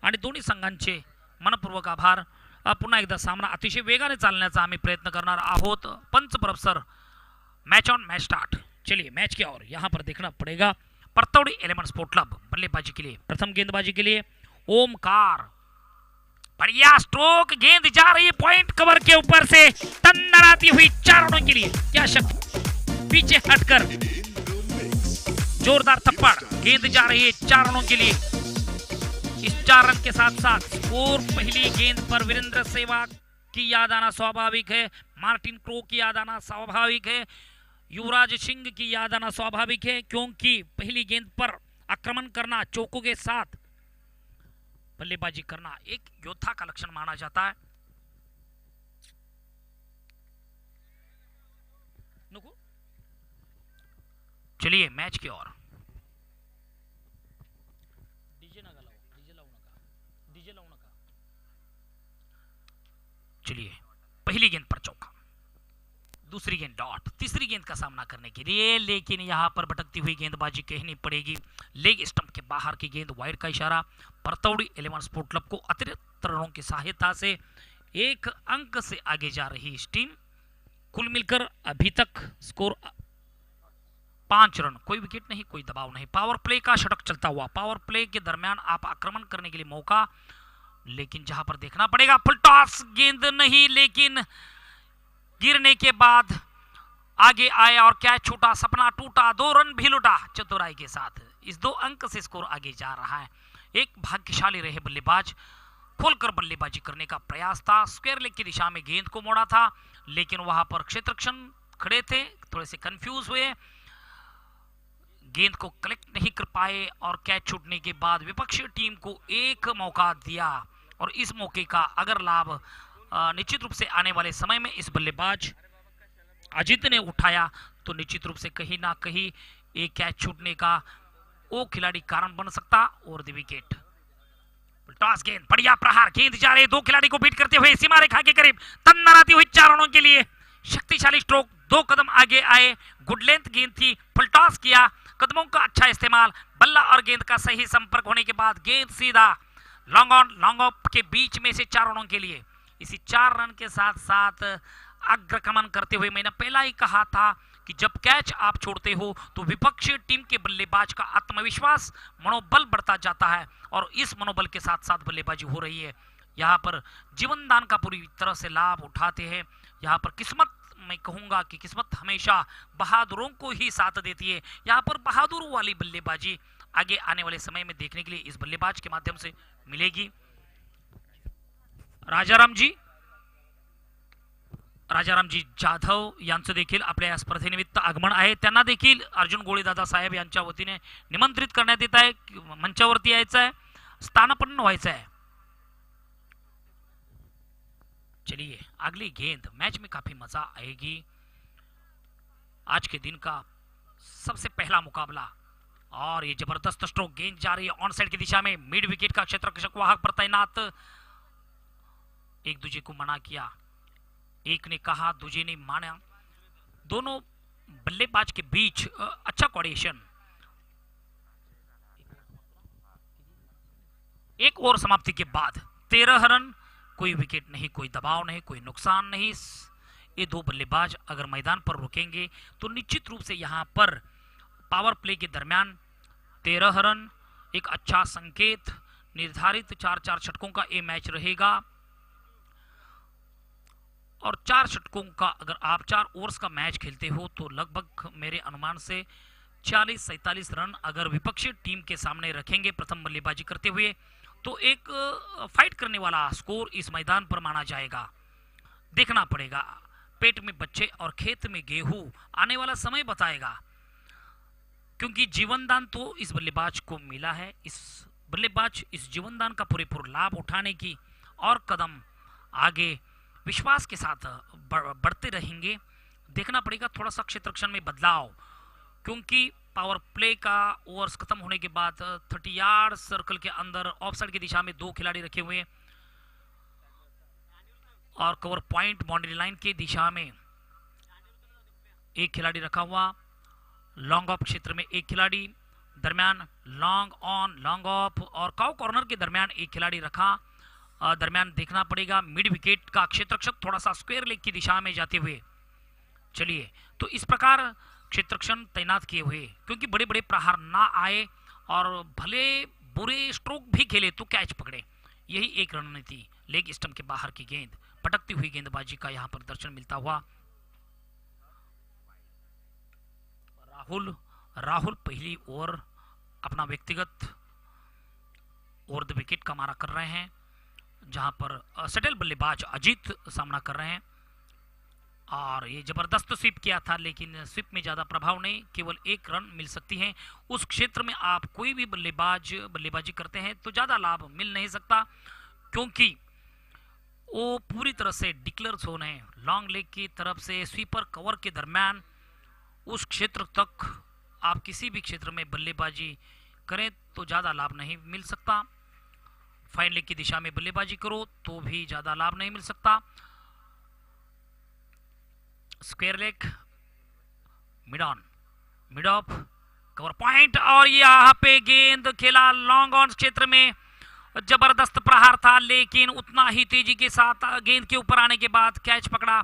आणि दोन्ही संघांचे मनपूर्वक आभार। पुन्हा एकदा सामना अतिशय वेगाने चालण्याचा आम्ही प्रयत्न करणार आहोत। पंच professor match on match start. चलिए मैच की ओर यहाँ पर देखना पड़ेगा। परतौड़ी एलिमेंट स्पोर्ट क्लब बल्लेबाजी के लिए, प्रथम गेंदबाजी के लिए ओमकार, बढ़िया स्ट्रोक, गेंद जा रही है पॉइंट कवर के ऊपर से, तन्नर आती हुई 4 रनों के लिए, क्या शक्ति, पीछे हटकर जोरदार थप्पड़, गेंद जा रही है 4 रनों के लिए। इस 4 रन के साथ साथ स्कोर पहली गेंद पर वीरेंद्र सहवाग की याद आना स्वाभाविक है, मार्टिन क्रो की याद आना स्वाभाविक है, युवराज सिंह की याद आना स्वाभाविक है, क्योंकि पहली गेंद पर आक्रमण करना, चौकों के साथ बल्लेबाजी करना एक योद्धा का लक्षण माना जाता है। चलिए मैच की ओर। चलिए पहली गेंद पर चौका, दूसरी गेंद डॉट, तीसरी गेंद का सामना करने के लिए, लेकिन यहां पर भटकती हुई गेंदबाजी कहनी पड़ेगी। लेग स्टंप के बाहर की गेंद, वाइड का इशारा। परतौड़ी एलिमेंट स्पोर्ट क्लब को अतिरिक्त रनों की सहायता से 1 अंक से आगे जा रही इस टीम। कुल मिलकर अभी तक स्कोर 5 रन, कोई विकेट नहीं, कोई दबाव नहीं। पावर प्ले का षटक चलता हुआ, पावर प्ले के दरमियान आप आक्रमण करने के लिए मौका, लेकिन जहां पर देखना पड़ेगा फुल टॉस, गेंद नहीं, लेकिन गिरने के बाद आगे आया और कैच छूटा, सपना टूटा, 2 रन भी लुटा चतुराई के साथ। इस 2 अंक से स्कोर आगे जा रहा है। एक भाग्यशाली रहे बल्लेबाज, खोलकर बल्लेबाजी करने का प्रयास था, स्क्वायर लेग की दिशा में गेंद को मोड़ा था, लेकिन वहां पर क्षेत्ररक्षण खड़े थे, थोड़े से कंफ्यूज हुए, गेंद को कलेक्ट नहीं कर पाए और कैच छूटने के बाद विपक्षी टीम को एक मौका दिया, और इस मौके का अगर लाभ निश्चित रूप से आने वाले समय में इस बल्लेबाज अजित ने उठाया तो निश्चित रूप से कहीं ना कहीं एक कैच छूटने का वो खिलाड़ी कारण बन सकता और द विकेट। टॉस गेंद, बढ़िया प्रहार, गेंद जा रहे 2 खिलाड़ी को बीट करते हुए सीमा रेखा के करीब, तन्नर आती हुई 4 रनों के लिए। शक्तिशाली स्ट्रोक, 2 कदम आगे आए, गुड लेंथ गेंद थी, फुल टॉस किया, कदमों का अच्छा इस्तेमाल, बल्ला और गेंद का सही संपर्क होने के बाद गेंद सीधा लॉन्ग ऑन लॉन्ग ऑफ के बीच में से 4 रनों के लिए। इसी 4 रन के साथ साथ अग्रगमन करते हुए मैंने पहला ही कहा था कि जब कैच आप छोड़ते हो तो विपक्षी टीम के बल्लेबाज का आत्मविश्वास, मनोबल बढ़ता जाता है, और इस मनोबल के साथ साथ बल्लेबाजी हो रही है। यहाँ पर जीवन दान का पूरी तरह से लाभ उठाते हैं। यहाँ पर किस्मत, मैं कहूंगा कि किस्मत हमेशा बहादुरों को ही साथ देती है। यहाँ पर बहादुरों वाली बल्लेबाजी आगे आने वाले समय में देखने के लिए इस बल्लेबाज के माध्यम से मिलेगी। राजारामजी जाधव यांचं देखील आपल्या स्पर्धेनिमित्त आगमन आहे। त्यांना देखील अर्जुन गोळीदादा साहेब यांच्या वतीने निमंत्रित करण्यात येत आहे, मंचावरती यायचं आहे, स्थानापन्न व्हायचं आहे। चलिए अगली गेंद, मैच में काफी मजा आएगी। आज के दिन का सबसे पहला मुकाबला, और ये जबरदस्त स्ट्रोक, गेंद जा रही है ऑन साइड की दिशा में, मिड विकेट का क्षेत्ररक्षक वाहक पर तैनात, एक दूसरे को मना किया, एक ने कहा दूसरे ने माना, दोनों बल्लेबाज के बीच अच्छा कोऑर्डिनेशन। एक और समाप्ति के बाद 13 रन, कोई विकेट नहीं, कोई दबाव नहीं, कोई नुकसान नहीं। ये 2 बल्लेबाज अगर मैदान पर रुकेंगे तो निश्चित रूप से यहां पर पावर प्ले के दरमियान 13 रन एक अच्छा संकेत। निर्धारित 4-4 षटकों का ये मैच रहेगा, और 4 षटकों का अगर आप 4 ओवर्स का मैच खेलते हो तो लगभग मेरे अनुमान से 40-47 रन अगर विपक्षी टीम के सामने रखेंगे प्रथम बल्लेबाजी करते हुए, तो एक फाइट करने वाला स्कोर इस मैदान पर माना जाएगा। देखना पड़ेगा, पेट में बच्चे और खेत में गेहूं आने वाला समय बताएगा, क्योंकि जीवनदान तो इस बल्लेबाज को मिला है। इस बल्लेबाज इस जीवनदान का पूरेपूर लाभ उठाने की और कदम आगे विश्वास के साथ बढ़ते रहेंगे। देखना पड़ेगा थोड़ा सा क्षेत्ररक्षण में बदलाव, क्योंकि पावर प्ले का ओवर्स खत्म होने के बाद 30 यार्ड सर्कल के अंदर ऑफसाइड की दिशा में 2 खिलाड़ी रखे हुए, और कवर पॉइंट बाउंड्री लाइन की दिशा में 1 खिलाड़ी रखा हुआ, लॉन्ग ऑफ क्षेत्र में 1 खिलाड़ी, दरमियान लॉन्ग ऑन लॉन्ग ऑफ और काउ कॉर्नर के दरमियान एक खिलाड़ी रखा। दरमियान देखना पड़ेगा। मिड विकेट का क्षेत्ररक्षक थोड़ा सा स्क्वायर लेग की दिशा में जाते हुए, चलिए तो इस प्रकार क्षेत्ररक्षण तैनात किए हुए, क्योंकि बड़े बड़े प्रहार ना आए और भले बुरे स्ट्रोक भी खेले तो कैच पकड़े, यही एक रणनीति। लेग स्टंप के बाहर की गेंद, पटकती हुई गेंदबाजी का यहां पर दर्शन मिलता हुआ। राहुल पहली ओवर अपना व्यक्तिगत ओवर द विकेट का मारा कर रहे हैं, जहां पर सटल बल्लेबाज अजीत सामना कर रहे हैं। और ये जबरदस्त स्वीप किया था, लेकिन स्वीप में ज्यादा प्रभाव नहीं, केवल एक रन मिल सकती है। उस क्षेत्र में आप कोई भी बल्लेबाजी करते हैं तो ज्यादा लाभ मिल नहीं सकता, क्योंकि वो पूरी तरह से डिक्लेयर जोन है। लॉन्ग लेग की तरफ से स्वीपर कवर के दरमियान उस क्षेत्र तक आप किसी भी क्षेत्र में बल्लेबाजी करें तो ज्यादा लाभ नहीं मिल सकता। फाइन लेग की दिशा में बल्लेबाजी करो तो भी ज्यादा लाभ नहीं मिल सकता। Square leg, mid on, mid of, cover point, और यहां पे गेंद खेला लॉन्ग ऑन क्षेत्र में। जबरदस्त प्रहार था, लेकिन उतना ही तेजी के साथ गेंद के ऊपर आने के बाद कैच पकड़ा,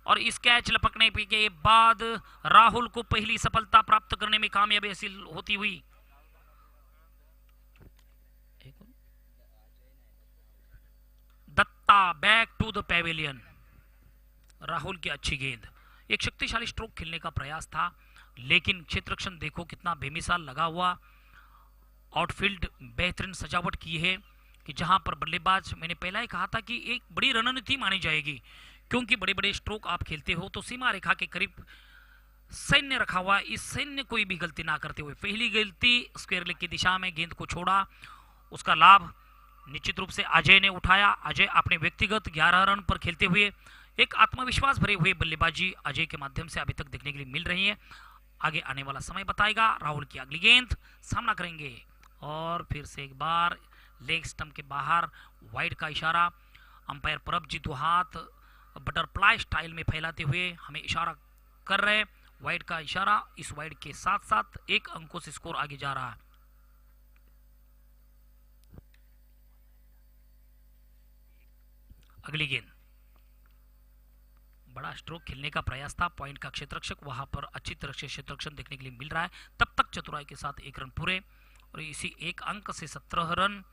और इस कैच लपकने के बाद राहुल को पहली सफलता प्राप्त करने में कामयाबी हासिल होती हुई। Datta back to the pavilion. Rahul की अच्छी गेंद, एक शक्तिशाली स्ट्रोक खेलने का प्रयास था, लेकिन क्षेत्ररक्षण देखो कितना बेमिसाल लगा हुआ। आउटफील्ड बेहतरीन सजावट की है कि जहां पर बल्लेबाज, मैंने पहला ही कहा था कि एक बड़ी रणनीति मानी जाएगी, क्योंकि बड़े बड़े स्ट्रोक आप खेलते हो तो सीमा रेखा के करीब सैन्य रखा हुआ। इस सैन्य कोई भी गलती ना करते हुए पहली गलती स्क्वायर लेग की दिशा में गेंद को छोड़ा, उसका लाभ निश्चित रूप से अजय ने उठाया। अजय अपने व्यक्तिगत 11 रन पर खेलते हुए एक आत्मविश्वास भरे हुए बल्लेबाजी अजय के माध्यम से अभी तक देखने के लिए मिल रही है। आगे आने वाला समय बताएगा। राहुल की अगली गेंद सामना करेंगे, और फिर से एक बार लेग स्टंप के बाहर वाइड का इशारा। अंपायर प्रभजीत दो हाथ बटरफ्लाई स्टाइल में फैलाते हुए हमें इशारा कर रहे हैं। वाइड का इशारा, इस वाइड के साथ साथ एक अंकों से स्कोर आगे जा रहा है। अगली गेंद, बड़ा स्ट्रोक खेलने का प्रयास था। पॉइंट का क्षेत्ररक्षक वहां पर अच्छी तरह से क्षेत्ररक्षण देखने के लिए मिल रहा है। तब तक चतुराई के साथ एक रन पूरे, और इसी एक अंक से 17 रन।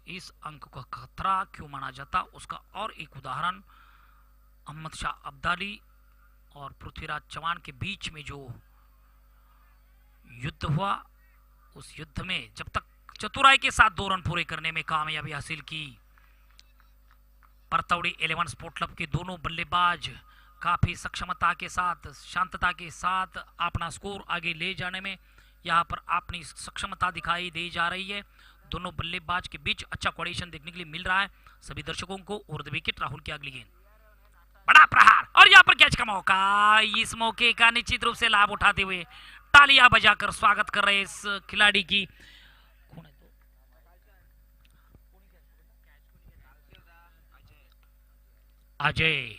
इस अंक को खतरा क्यों माना जाता, उसका और एक उदाहरण अहमद शाह अब्दाली और पृथ्वीराज चौहान के बीच में जो युद्ध हुआ, उस युद्ध में जब तक चतुराई के साथ 2 रन पूरे करने में कामयाबी हासिल की, परतौड़ी 11 स्पोर्ट क्लब के दोनों बल्लेबाज काफी सक्षमता के साथ, शांतता के साथ अपना स्कोर आगे ले जाने में यहां पर अपनी सक्षमता दिखाई दे जा रही है। दोनों बल्लेबाज के बीच अच्छा कोऑर्डिनेशन देखने के लिए मिल रहा है सभी दर्शकों को। और द विकेट, राहुल की अगली गेंद, बड़ा प्रहार, और यहां पर कैच का मौका। इस मौके का निश्चित रूप से लाभ उठाते हुए तालियां बजाकर स्वागत कर रहे इस खिलाड़ी की। अजय,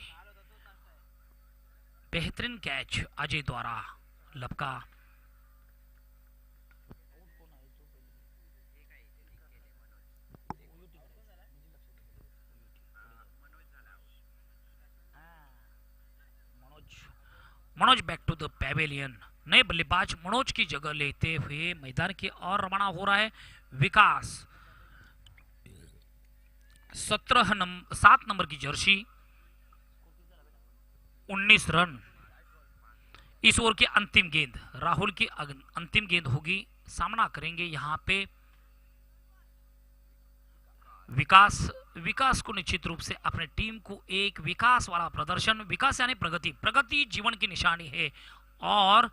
बेहतरीन कैच अजय द्वारा लपका। Manoj back to the pavilion. नए बल्लेबाज मनोज की जगह लेते हुए मैदान की ओर रवाना हो रहा है विकास। 7 नंबर की जर्सी, 19 रन। इस ओवर की अंतिम गेंद, राहुल की अंतिम गेंद होगी। सामना करेंगे यहां पे विकास को निश्चित रूप से अपने टीम को एक विकास वाला प्रदर्शन, विकास यानी प्रगति जीवन की निशानी है, और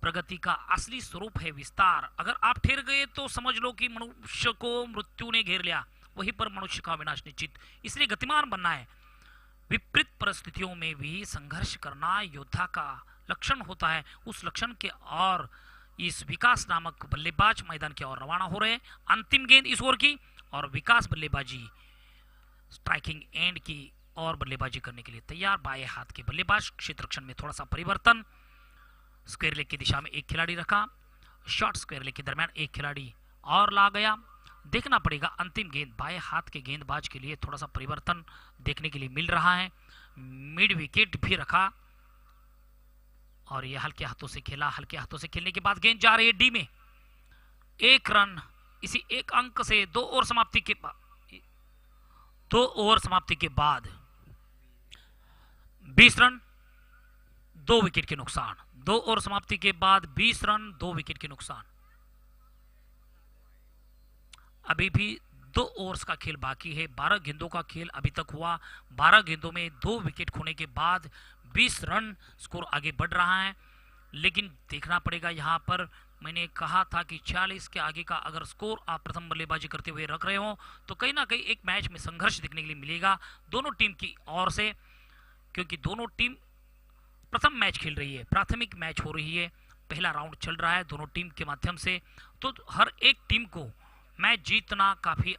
प्रगति का असली स्वरूप है विस्तार। अगर आप ठहर गए तो समझ लो कि मनुष्य को मृत्यु ने घेर लिया, वहीं पर मनुष्य का विनाश निश्चित। इसलिए गतिमान बनना है। विपरीत परिस्थितियों में भी संघर्ष करना योद्धा का लक्षण होता है। उस लक्षण के और इस विकास नामक बल्लेबाज मैदान की ओर रवाना हो रहे हैं। अंतिम गेंद इस ओवर की, और विकास बल्लेबाजी स्ट्राइकिंग एंड की और बल्लेबाजी करने के लिए तैयार। बाएं हाथ के बल्लेबाज, क्षेत्र रक्षण में थोड़ा सा परिवर्तन, स्क्वायर लेग की दिशा में एक खिलाड़ी रखा, शॉर्ट स्क्वायर लेग के दरमियान एक खिलाड़ी और ला गया। देखना पड़ेगा अंतिम गेंद, बाएं हाथ के गेंदबाज के लिए थोड़ा सा परिवर्तन देखने के लिए मिल रहा है। मिड विकेट भी रखा और यह हल्के हाथों से खेला। हल्के हाथों से खेलने के बाद गेंद जा रही है डी में, 1 रन। इसी 1 अंक से 2 ओवर समाप्ति के बाद 20 रन 2 विकेट के नुकसान। 2 ओवर समाप्ति के बाद 20 रन 2 विकेट के नुकसान। अभी भी 2 ओवर्स का खेल बाकी है। 12 गेंदों का खेल अभी तक हुआ। 12 गेंदों में 2 विकेट खोने के बाद 20 रन स्कोर आगे बढ़ रहा है। लेकिन देखना पड़ेगा यहाँ पर, मैंने कहा था कि 40 के आगे का अगर स्कोर आप प्रथम बल्लेबाजी करते हुए रख रहे हो तो कहीं ना कहीं एक मैच में संघर्ष देखने के लिए मिलेगा दोनों टीम की ओर से, क्योंकि दोनों टीम प्रथम मैच खेल रही है, प्राथमिक मैच हो रही है, पहला राउंड चल रहा है दोनों टीम के माध्यम से। तो हर एक टीम को मैच जीतना काफी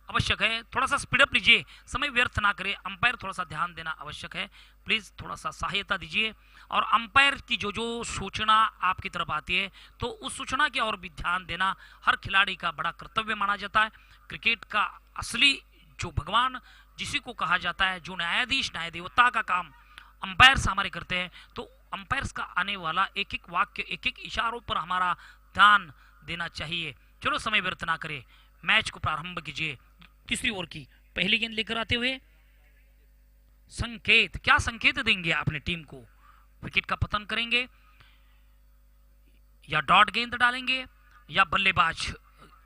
आवश्यक है। थोड़ा सा स्पीड अप लीजिए, समय व्यर्थ ना करें। अंपायर थोड़ा सा ध्यान देना आवश्यक है, प्लीज थोड़ा सा सहायता दीजिए। और अंपायर की जो सूचना आपकी तरफ आती है तो उस सूचना की ओर भी ध्यान देना हर खिलाड़ी का बड़ा कर्तव्य माना जाता है। क्रिकेट का असली जो भगवान जिसी को कहा जाता है, जो न्यायाधीश न्याय देवता का काम अंपायर्स हमारे करते हैं, तो अंपायर्स का आने वाला एक एक वाक्य, एक एक इशारों पर हमारा ध्यान देना चाहिए। चलो समय व्यर्थ ना करें, मैच को प्रारंभ कीजिए। तीसरी ओवर की पहली गेंद लेकर आते हुए संकेत, क्या संकेत देंगे अपने टीम को? विकेट का पतन करेंगे या डॉट गेंद डालेंगे या बल्लेबाज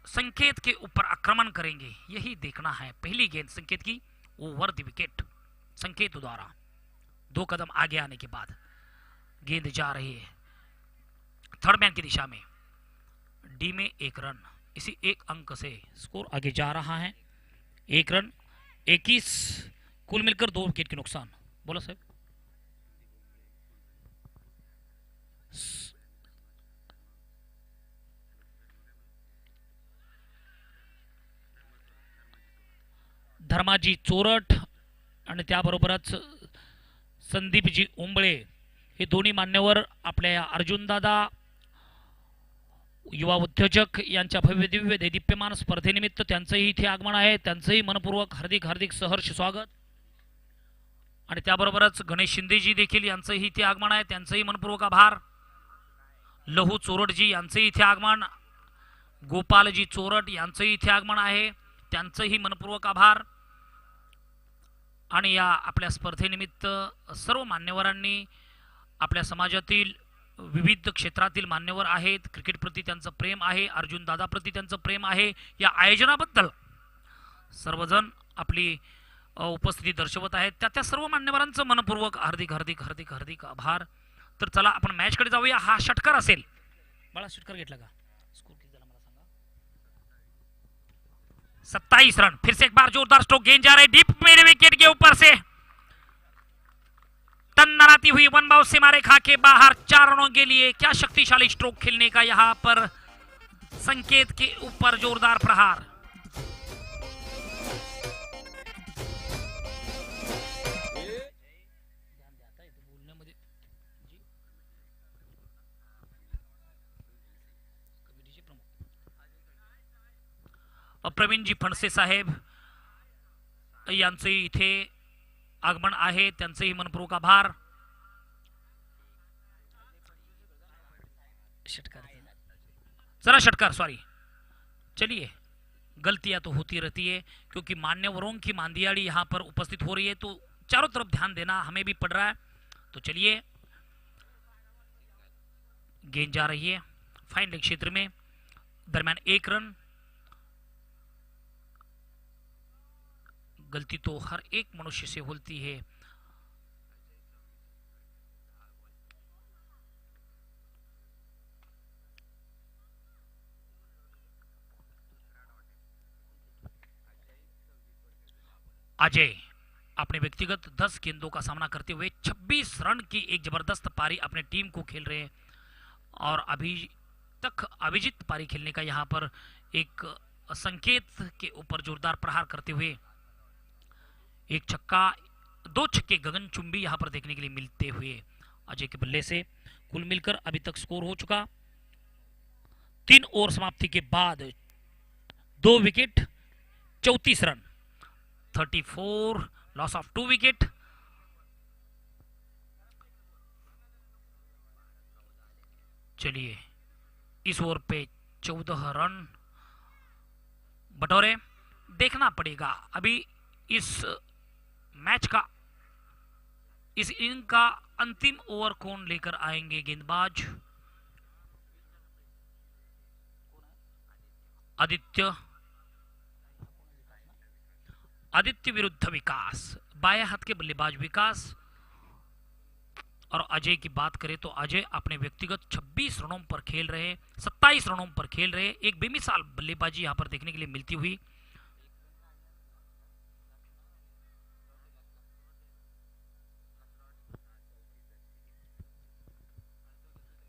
संकेत के ऊपर आक्रमण करेंगे, यही देखना है। पहली गेंद संकेत की ओवर द विकेट, संकेत द्वारा 2 कदम आगे आने के बाद गेंद जा रही है थर्ड मैन की दिशा में, डी में 1 रन। इसी 1 अंक से स्कोर आगे जा रहा है। 1 रन 21, कुल मिलकर 2 विकेट के नुकसान। बोलो साहब। धर्माजी चोरट आणि त्याबरोबरच संदीपजी उंबळे हे दोन्ही मान्यवर आपल्या अर्जुनदादा युवा उद्योजक यांच्या भव्य दिव्य दैदिप्यमान स्पर्धेनिमित्त त्यांचंही इथे आगमन आहे। त्यांचंही मनपूर्वक हार्दिक हार्दिक सहर्ष स्वागत। आणि त्याबरोबरच गणेश शिंदेजी देखील यांचंही इथे आगमन आहे, त्यांचंही मनपूर्वक आभार। लहू चोरटजी यांचंही इथे आगमन, गोपालजी चोरट यांचंही इथे आगमन आहे, त्यांचंही मनपूर्वक आभार। आणि या आपल्या स्पर्धेनिमित्त सर्व मान्यवरांनी, आपल्या समाजातील विविध क्षेत्रातील मान्यवर आहेत, क्रिकेट प्रति त्यांचं प्रेम आहे, अर्जुन दादा प्रति त्यांचं प्रेम आहे, या आयोजनाबद्दल सर्वजण आपली उपस्थिती दर्शवत आहेत। त्या सर्व मान्यवरांचं मनपूर्वक हार्दिक हार्दिक हार्दिक हार्दिक आभार। तर चला आपण मॅच कडे जाऊया। हा षटकार असेल, बाळा षटकार घेतला का? स्कोर किती झाला मला सांगा। 27 रन। फिर से एक बार जोरदार स्ट्रोक, गेंद जा रही डीप मिड विकेट के ऊपर से, तन्नाती हुई वन बाउंस सीमा रेखा के बाहर 4 रनों के लिए। क्या शक्तिशाली स्ट्रोक खेलने का यहाँ पर संकेत के ऊपर जोरदार प्रहार। प्रवीणजी फणसे साहेब यांचंही इथे आगमन आहे, त्यांचंही मनपूर्वक आभार। जरा षटकार, सॉरी, चलिए गलतियां तो होती रहती है क्योंकि मान्यवरों की मांदियाड़ी यहाँ पर उपस्थित हो रही है, तो चारों तरफ ध्यान देना हमें भी पड़ रहा है। तो चलिए, गेंद जा रही है फाइन लेग क्षेत्र में, दरमियान 1 रन। गलती तो हर एक मनुष्य से होती है। अजय अपने व्यक्तिगत 10 गेंदों का सामना करते हुए 26 रन की एक जबरदस्त पारी अपने टीम को खेल रहे हैं और अभी तक अविजित पारी खेलने का यहां पर एक संकेत के ऊपर जोरदार प्रहार करते हुए एक छक्का, 2 छक्के गगनचुंबी यहां पर देखने के लिए मिलते हुए अजय के बल्ले से। कुल मिलकर अभी तक स्कोर हो चुका 3 ओवर समाप्ति के बाद 2 wicket 34 run 34, loss of 2 wicket. चलिए इस ओवर पे 14 रन बटोरे। देखना पड़ेगा अभी इस मैच का, इस इनिंग का अंतिम ओवर कौन लेकर आएंगे गेंदबाज। आदित्य विरुद्ध विकास, बाएं हाथ के बल्लेबाज विकास। और अजय की बात करें तो अजय अपने व्यक्तिगत 26 रनों पर खेल रहे, 27 रनों पर खेल रहे। एक बेमिसाल बल्लेबाजी यहां पर देखने के लिए मिलती हुई।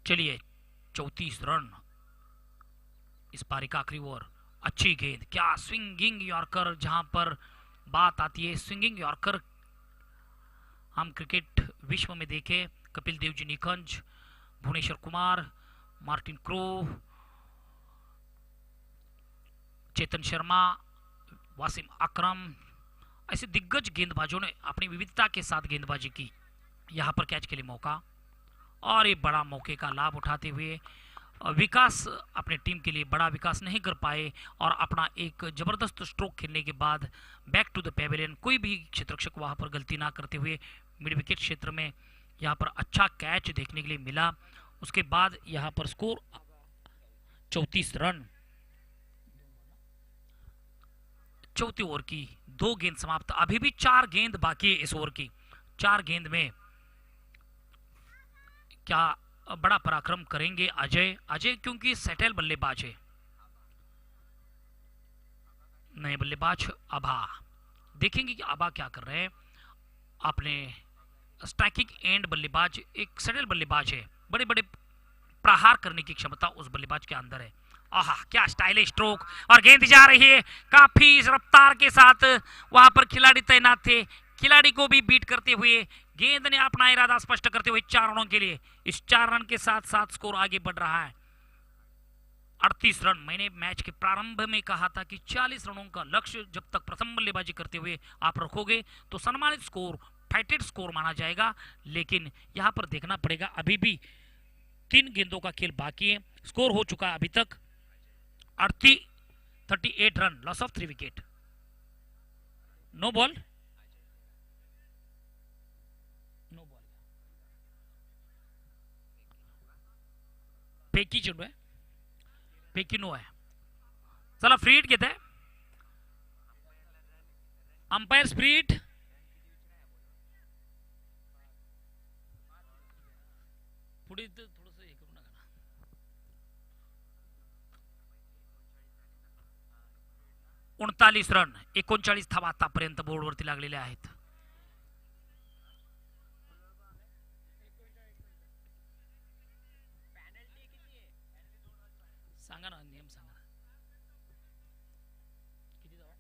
चलिए 34 रन इस पारी का आखिरी ओवर। अच्छी गेंद, क्या स्विंगिंग यॉर्कर, जहां पर बात आती है स्विंगिंग यॉर्कर, हम क्रिकेट विश्व में देखे कपिल देव जी निखंज, भुवनेश्वर कुमार, मार्टिन क्रो, चेतन शर्मा, वासिम अकरम, ऐसे दिग्गज गेंदबाजों ने अपनी विविधता के साथ गेंदबाजी की। यहां पर कैच के लिए मौका, और ये बड़ा मौके का लाभ उठाते हुए विकास अपने टीम के लिए बड़ा विकास नहीं कर पाए और अपना एक जबरदस्त स्ट्रोक खेलने के बाद बैक टू द पेविलियन, कोई भी क्षेत्ररक्षक वहां पर गलती ना करते हुए मिड विकेट क्षेत्र में यहां पर अच्छा कैच देखने के लिए मिला। उसके बाद यहां पर स्कोर 34 रन। चौथी ओवर की 2 गेंद समाप्त, अभी भी 4 गेंद बाकी है इस ओवर की। 4 गेंद में क्या बड़ा पराक्रम करेंगे अजय क्योंकि सेटल बल्लेबाज है। नए बल्लेबाज आभा, देखेंगे कि आभा क्या कर रहे हैं। आपने स्ट्राइकिंग एंड बल्लेबाज, एक सेटल बल्लेबाज है, बड़े बड़े प्रहार करने की क्षमता उस बल्लेबाज के अंदर है। आहा, क्या स्टाइलिश स्ट्रोक, और गेंद जा रही है काफी रफ्तार के साथ। वहां पर खिलाड़ी तैनात थे, खिलाड़ी को भी बीट करते हुए गेंद ने अपना इरादा स्पष्ट करते हुए 4 रनों के लिए, इस 4 रन के साथ साथ स्कोर आगे बढ़ रहा है 38 रन। मैंने मैच के प्रारंभ में कहा था कि 40 रनों का लक्ष्य जब तक प्रथम बल्लेबाजी करते हुए आप रखोगे तो सम्मानित स्कोर, फाइटेड स्कोर माना जाएगा। लेकिन यहां पर देखना पड़ेगा, अभी भी 3 गेंदों का खेल बाकी है। स्कोर हो चुका है अभी तक 38 run, loss of 3 wicket. No ball, पैकी चल रहा है, पैकी नो है। चला फ्री हिट घेत आहे अंपायर स्प्रिट। पुढे थोडस हे करू नका ना। 39 रन, 39 धावा आतापर्यंत बोर्डवरती लागलेल्या आहेत। सांगा ना नियम, सांगा ना किती धावा।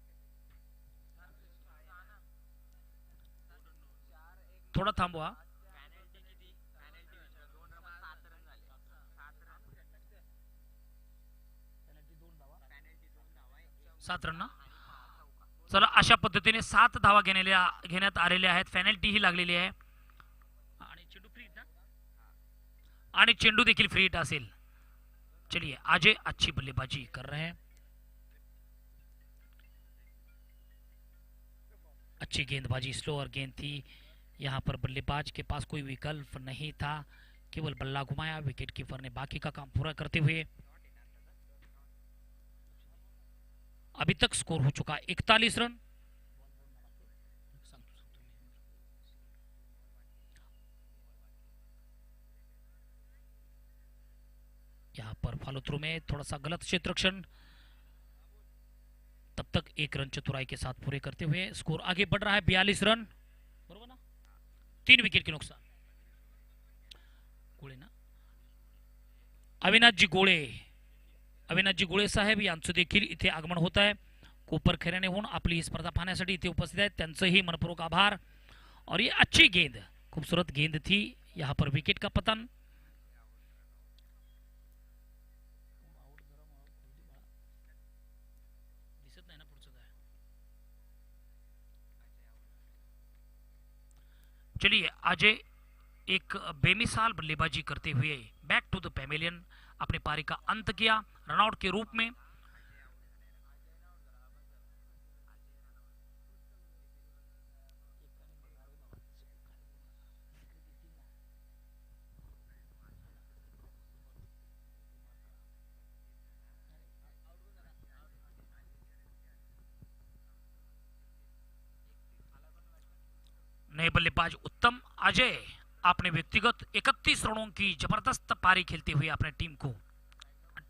थोडा थांबवा। 7 रन ना। चला अशा पद्धतीने 7 धावा घेण्यात आलेल्या आहेत, पेनल्टी ही लागलेली आहे आणि चेंडू फ्री हिट ना, आणि चेंडू देखील फ्री हिट असेल। चलिए अजय अच्छी बल्लेबाजी कर रहे हैं, अच्छी गेंदबाजी, स्लोअर गेंद थी। यहां पर बल्लेबाज के पास कोई विकल्प नहीं था, केवल बल्ला घुमाया, विकेट कीपर ने बाकी का काम पूरा करते हुए। अभी तक स्कोर हो चुका 41 रन। यहां पर फॉलो थ्रू में थोड़ा सा गलत क्षेत्ररक्षण, तब तक 1 रन चतुराई के साथ पूरे करते हुए स्कोर आगे बढ़ रहा है 42 रन, बरोबर ना। 3 विकेट के नुकसान। गोळे ना, अविनाशजी गोळे साहेब यांचं देखील इथे आगमन होत आहे। कोपर खैराने होऊन आपली ही स्पर्धा पाहण्यासाठी इथे उपस्थित आहेत, त्यांचंही मनपूर्वक आभार। और ये अच्छी गेंद, खूबसूरत गेंद थी, यहाँ पर विकेट का पतन। चलिए अजय एक बेमिसाल बल्लेबाजी करते हुए बैक टू द पेविलियन अपने पारी का अंत किया रनआउट के रूप में। नए बल्लेबाज उत्तम अजय आपने व्यक्तिगत 31 रनों की जबरदस्त पारी खेलते हुए अपने टीम को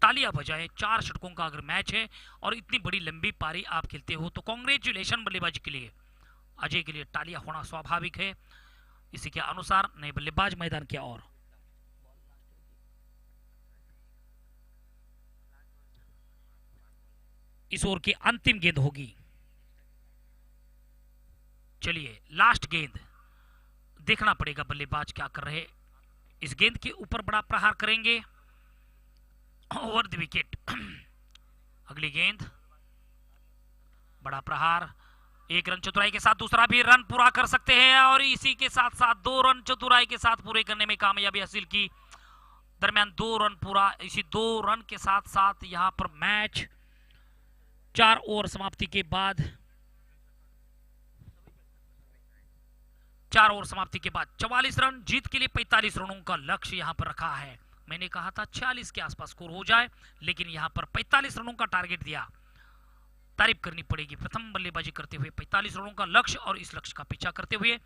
तालियां बजाएं। 4 षटकों का अगर मैच है और इतनी बड़ी लंबी पारी आप खेलते हो तो कांग्रेचुलेशन बल्लेबाजी के लिए, अजय के लिए तालियां होना स्वाभाविक है। इसी के अनुसार नए बल्लेबाज मैदान की ओर। इस ओवर की अंतिम गेंद होगी। चलिए लास्ट गेंद देखना पड़ेगा बल्लेबाज क्या कर रहे। इस गेंद के ऊपर बड़ा प्रहार करेंगे ओवर द विकेट। अगली गेंद बड़ा प्रहार, 1 रन चतुराई के साथ दूसरा भी रन पूरा कर सकते हैं और इसी के साथ साथ 2 रन चतुराई के साथ पूरे करने में कामयाबी हासिल की। दरमियान 2 रन पूरा, इसी 2 रन के साथ साथ यहां पर मैच 4 ओवर समाप्ति के बाद 4 ओवर समाप्ति के बाद 44 रन, जीत के लिए 45 रनों का लक्ष्य यहां पर रखा है। मैंने कहा था 46 के आसपास स्कोर हो जाए, लेकिन यहां पर 45 रनों का टारगेट दिया। तारीफ करनी पड़ेगी, प्रथम बल्लेबाजी करते हुए 45 रनों का लक्ष्य और इस लक्ष्य का पीछा करते हुए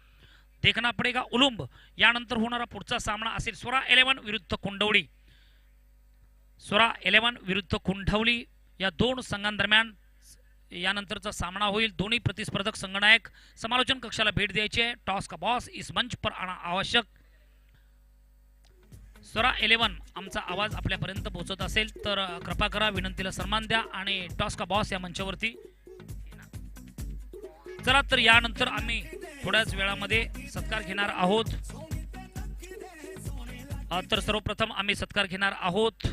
देखना पड़ेगा उलुंब। यानंतर होणारा पुढचा सामना असेल स्वरा 11 विरुद्ध कुंडवली। स्वरा 11 विरुद्ध कुंडवली या दोन संघांदरम्यान यानंतरचा सामना होईल। दोन्ही प्रतिस्पर्धक संघनायक समालोचन कक्षाला भेट द्यायची आहे। टॉस का बॉस इस मंच पर आना आवश्यक। स्वरा 11 आमचा आवाज आपल्यापर्यंत पोहोचत असेल तर कृपा करा, विनंतीला सन्मान द्या आणि टॉस का बॉस या मंचावरती चला। तर यानंतर आम्ही थोड्याच वेळामध्ये सत्कार घेणार आहोत। तर सर्वप्रथम आम्ही सत्कार घेणार आहोत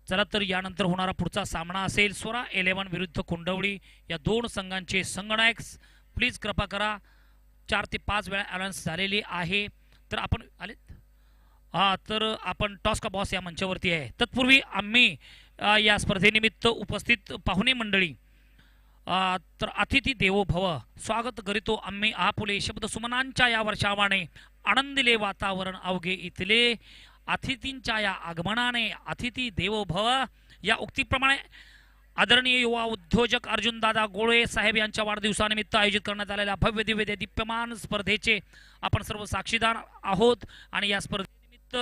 चला। तर यानंतर होणारा पुढचा सामना असेल स्वरा 11 विरुद्ध कुंडवली या दोन संघांचे संघनायक। प्लीज कृपा करा, 4 ते 5 वेळा अनाउन्स झालेली आहे। तर आपण आले तर आपण टॉस का बॉस या मंचावरती आहे। तत्पूर्वी आम्ही या स्पर्धेनिमित्त उपस्थित पाहुणे मंडळी तर अतिथी देवो भव स्वागत करीतो आम्ही आपुले शब्द सुमनांच्या या वर्षावाने आनंदिले वातावरण अवघे इथले अतिथींच्या या आगमनाने अतिथी देवो भव या उक्तीप्रमाणे आदरणीय युवा उद्योजक अर्जुनदादा गोळे साहेब यांच्या वाढदिवसानिमित्त आयोजित करण्यात आलेल्या भव्य दिव्य दीप्यमान स्पर्धेचे आपण सर्व साक्षीदार आहोत। आणि या स्पर्धेनिमित्त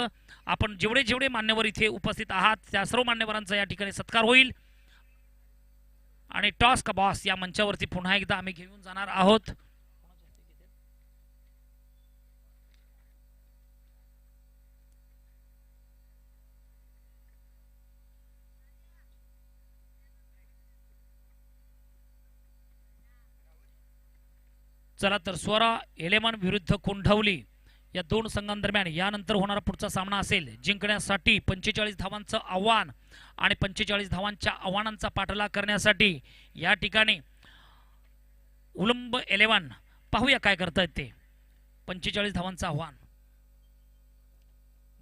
आपण जेवढे जेवढे मान्यवर इथे उपस्थित आहात त्या सर्व मान्यवरांचा या ठिकाणी सत्कार होईल आणि टॉस का बॉस या मंचावरती पुन्हा एकदा आम्ही घेऊन जाणार आहोत। चला तर स्वरा 11 विरुद्ध कुंडवली या दोन संघांदरम्यान यानंतर होणारा पुढचा सामना असेल जिंकण्यासाठी 45 धावांचं आव्हान आणि 45 धावांच्या आव्हानांचा पाठलाग करण्यासाठी या ठिकाणी उलंब 11 पाहूया काय करतायत ते। 45 धावांचं आव्हान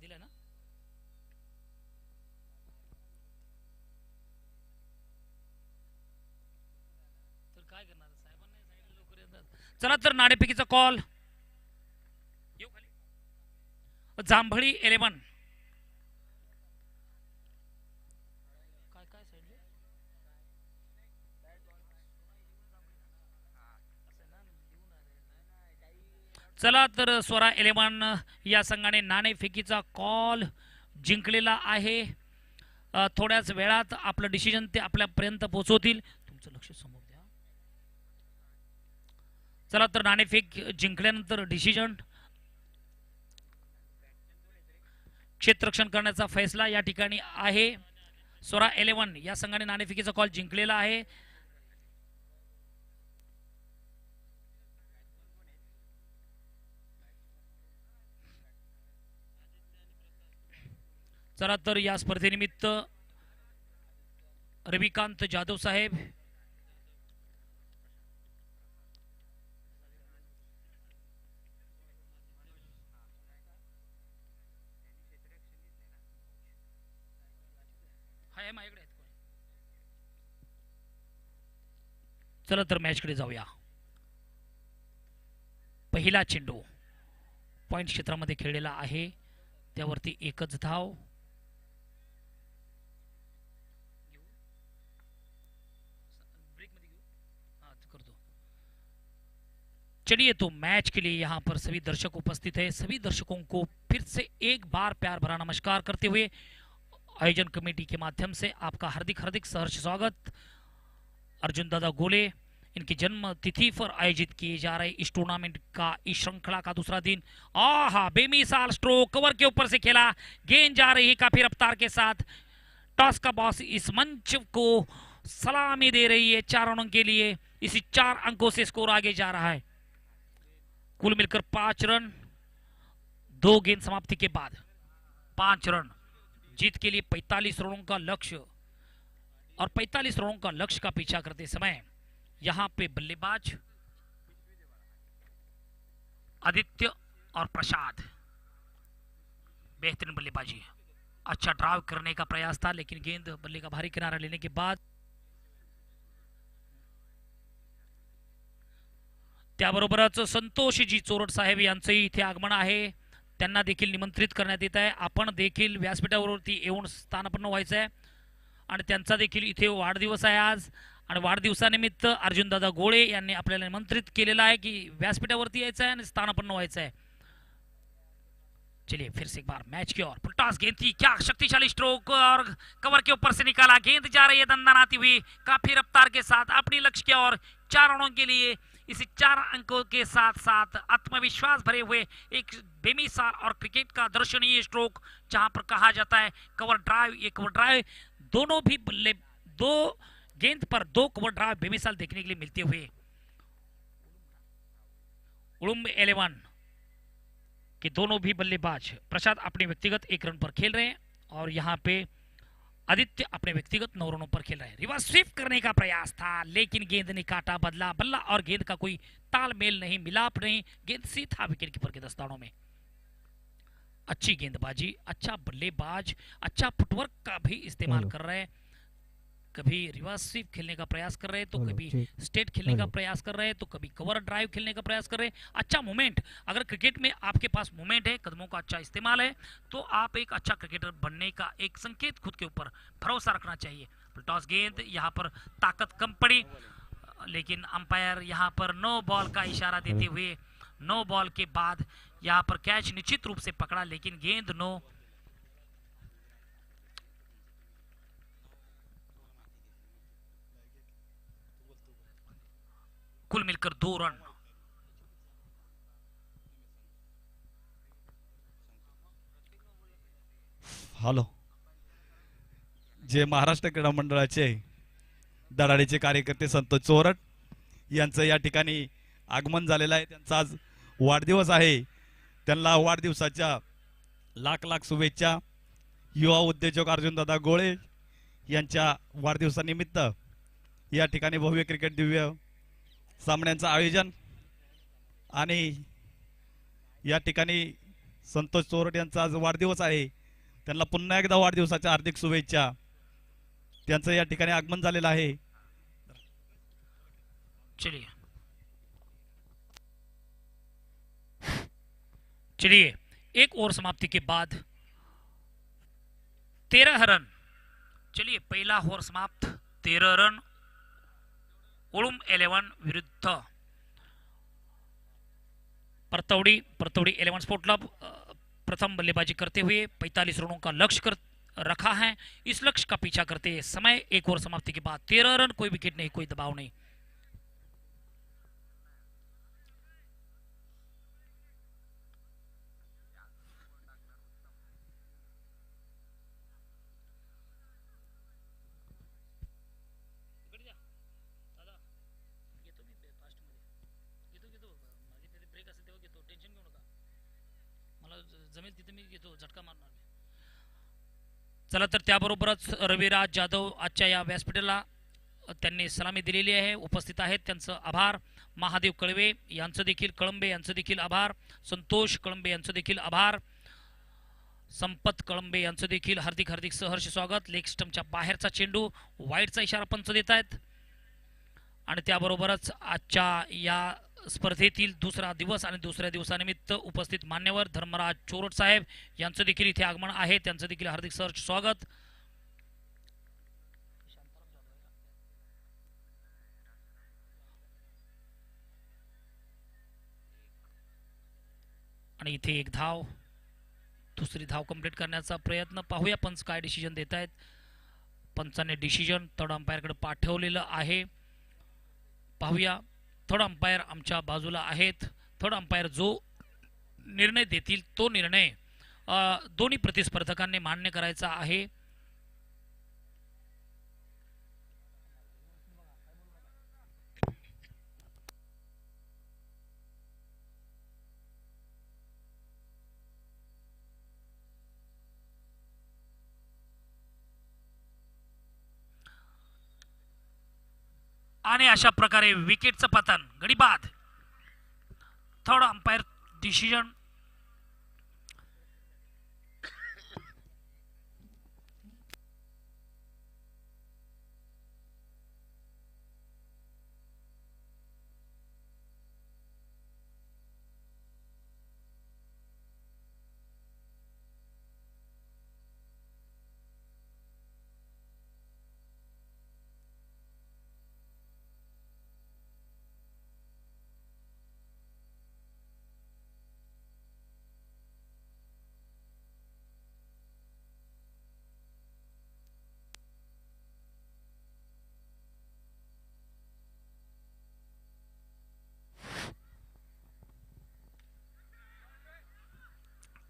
दिलं ना। तर काय करणार साहेबांनी सांगितलं लवकर येतात। चला तर नाणेफेकीचा कॉल जांभळी 11 काय काय सांगितलं चला तर स्वरा 11 या संघाने नाणेफेकीचा कॉल जिंकलेला आहे. थोड्याच वेळात आपलं डिसिजन ते आपल्यापर्यंत पोहोचवतील. तुमचं लक्ष समोर द्या. चला तर नाणेफेक जिंकल्यानंतर डिसिजन क्षेत्ररक्षण करण्याचा फैसला या ठिकाणी आहे. स्वरा 11 या संघाने नाणेफेकीचा कॉल जिंकलेला आहे. चला तर या स्पर्धेनिमित्त रविकांत जाधव साहेब चला तर मॅचकडे जाऊया. पहिला चेंडू पॉइंट क्षेत्रामध्ये खेळलेला आहे, त्यावरती एकच धाव. चलिए तो मैच के लिए यहाँ पर सभी दर्शक उपस्थित है. सभी दर्शकों को फिर से एक बार प्यार भरा नमस्कार करते हुए आयोजन कमेटी के माध्यम से आपका हार्दिक हार्दिक सहर्ष स्वागत. अर्जुन दादा गोले इनकी जन्म तिथि पर आयोजित किए जा रहे इस टूर्नामेंट का इस श्रृंखला का दूसरा दिन. आहा, बेमिसाल स्ट्रोक कवर के ऊपर से खेला, गेंद जा रही है काफी रफ्तार के साथ. टॉस का बॉस इस मंच को सलामी दे रही है 4 रनों के लिए. इसी 4 अंकों से स्कोर आगे जा रहा है. कुल मिलकर 5 रन 2 गेंद समाप्ति के बाद 5 रन. जीत के लिए 45 रनों का लक्ष्य, और 45 रनों का लक्ष्य का पीछा करते समय यहां पे बल्लेबाज आदित्य और प्रसाद बेहतरीन बल्लेबाजी. अच्छा ड्राइव करने का प्रयास था, लेकिन गेंद बल्ले का भारी किनारा लेने के बाद त्याबरोबरच संतोषजी चोरट साहेब यांचंही इथे आगमन आहे. त्यांना देखील निमंत्रित करण्यात येत आहे. आपण देखील व्यासपीठावरती येऊन स्थानापन्न व्हायचं आहे, आणि त्यांचा देखील इथे वाढदिवस आहे आज. आणि वाढदिवसानिमित्त अर्जुनदादा गोळे यांनी आपल्याला निमंत्रित केलेलं आहे की व्यासपीठावरती यायचं आहे आणि स्थानापन्न व्हायचं आहे. चलिए फिर से एक बार मैच की ओर. टॉस गेंद थी, क्या शक्तिशाली स्ट्रोक और कवर के ऊपर से निकाला. गेंद जा रही है दंदन आती हुई काफी रफ्तार के साथ अपनी लक्ष्य की ओर. 4 रनों के लिए इसी 4 अंकों के साथ साथ आत्मविश्वास भरे हुए एक बेमिसाल और क्रिकेट का दर्शनीय स्ट्रोक, जहां पर कहा जाता है कवर ड्राइव. ये कवर ड्राइव दोनों भी बल्ले 2 गेंद पर 2 कवर ड्राइव बेमिसाल देखने के लिए मिलते हुए उड़ुम 11 कि दोनों भी बल्लेबाज प्रसाद अपने व्यक्तिगत 1 रन पर खेल रहे हैं, और यहाँ पे आदित्य अपने व्यक्तिगत 9 रनों पर खेल रहे हैं. रिवर्स स्वीप करने का प्रयास था, लेकिन गेंद ने काटा बदला बल्ला, और गेंद का कोई तालमेल नहीं, मिलाप नहीं. गेंद सीधा विकेट कीपर के दस्तानों में. अच्छी गेंदबाजी, अच्छा बल्लेबाज, अच्छा फुटवर्क का भी इस्तेमाल कर रहे हैं. कभी रिवर्स स्वीप खेलने का प्रयास कर रहे हैं, तो कभी स्टेट खेलने का प्रयास कर रहे हैं, तो कभी कवर ड्राइव खेलने का प्रयास कर रहे हैं. अच्छा मूवमेंट, अगर क्रिकेट में आपके पास मूवमेंट है, कदमों का अच्छा इस्तेमाल है, तो आप एक अच्छा क्रिकेटर बनने का एक संकेत खुद के ऊपर भरोसा रखना चाहिए. टॉस गेंद यहाँ पर ताकत कम पड़ी, लेकिन अंपायर यहाँ पर नो बॉल का इशारा देते हुए नो बॉल के बाद यहाँ पर कैच निश्चित रूप से पकड़ा, लेकिन गेंद नो. कुल मिलकर 2 रन. हॅलो, जे महाराष्ट्र क्रीडा मंडळाचे धडाडीचे कार्यकर्ते संतोष चोरट यांचं या ठिकाणी आगमन झालेलं आहे. त्यांचा आज वाढदिवस आहे. त्यांना वाढदिवसाच्या लाख लाख शुभेच्छा. युवा उद्योजक अर्जुनदादा गोळे यांच्या वाढदिवसानिमित्त या ठिकाणी भव्य क्रिकेट दिव्य सामन्यांचं आयोजन, आणि या ठिकाणी संतोष चोरट यांचा आज वाढदिवस आहे. त्यांना पुन्हा एकदा वाढदिवसाच्या हार्दिक शुभेच्छा. त्यांचं या ठिकाणी आगमन झालेलं आहे. चलिए एक ओवर समाप्ति के बाद 13 रन. चलिए पहला ओवर समाप्त, 13 रन उड़ुम 11 विरुद्ध परतौड़ी परतौड़ी 11 स्पोर्ट क्लब प्रथम बल्लेबाजी करते हुए 45 रनों का लक्ष्य रखा है। इस लक्ष्य का पीछा करते समय एक ओवर समाप्ति के बाद 13 रन, कोई विकेट नहीं, कोई दबाव नहीं। जमेल तिथे मी घेतो, झटका मारणार मी। चला तर त्याबरोबरच रविराज जाधव आजच्या या व्यासपीठाला त्यांनी सलामी दिलेली आहे, उपस्थित आहेत, त्यांचं आभार। महादेव कळवे यांचं देखील, कळंबे यांचं देखील आभार, संतोष कळंबे यांचं देखील आभार, संपत कळंबे यांचं देखील हार्दिक हार्दिक सहर्ष स्वागत। लेग स्टंपच्या बाहेरचा चेंडू, वाईडचा इशारा पंच देत आहेत। आणि त्याबरोबरच आजच्या या स्पर्धेतील दुसरा दिवस आणि दुसऱ्या दिवसानिमित्त उपस्थित मान्यवर धर्मराज चोरट साहेब यांचं देखील इथे आगमन आहे, त्यांचं देखील हार्दिक सहर्ष स्वागत। आणि इथे एक धाव, दुसरी धाव कंप्लीट करण्याचा प्रयत्न, पाहूया पंच काय डिसिजन देत आहेत। पंचाने डिसिजन थर्ड अंपायरकडे पाठवलेलं आहे, पाहूया। थर्ड अंपायर आमच्या बाजूला आहेत। थर्ड अंपायर जो निर्णय देतील तो निर्णय दोन्ही प्रतिस्पर्धकांनी मान्य करायचा आहे। आणि अशा प्रकारे विकेटचं पतन, गडी बाद। थर्ड अंपायर डिसिजन